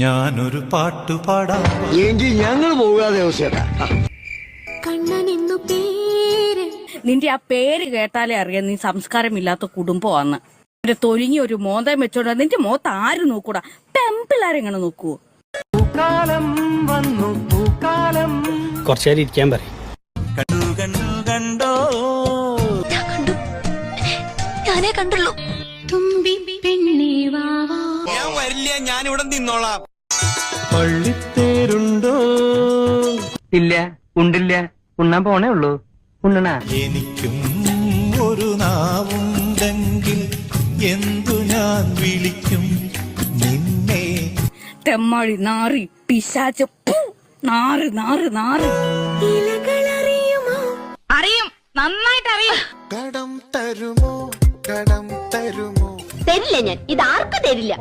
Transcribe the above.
ഞാനൊരു പാട്ടുപാടാം എങ്കിൽ ഞങ്ങൾ പോകാതെ നിന്റെ ആ പേര് കേട്ടാലേ അറിയാം നീ സംസ്കാരമില്ലാത്ത കുടുംബമാന്ന്. ഒരു തൊലിങ്ങി ഒരു മോന്തം വെച്ചോണ്ട് നിന്റെ മോത്ത് ആര് നോക്കൂടാ? പെമ്പിള്ളാരെങ്ങനെ നോക്കൂ? കുറച്ചേരം ഇരിക്കാൻ പറയും. കണ്ടോ ഞാനേ കണ്ടുള്ളൂ. തുമ്പി പെണ്ണേ വാവാ. ഞാൻ വരില്ല, ഞാൻ ഇവിടെ നിന്നോളാം. പള്ളിത്തേരുണ്ടോ? ഇല്ല, ഉണ്ടില്ല, ഉണ്ണാൻ പോണേ ഉള്ളൂ. ഉണ്ണണ എനിക്കും ഒരു നാവുണ്ടെങ്കിൽ എന്തു ഞാൻ വിളിക്കും നിന്നെ? തെമ്മാഴി നാറി പിശാച് നാറ് നാറ് നാറ്. അറിയും, നന്നായിട്ട് അറിയും. കടം തരുമോ, കടം തരുമോ? തരില്ല, ഞാൻ ഇത് ആർക്കും തരില്ല.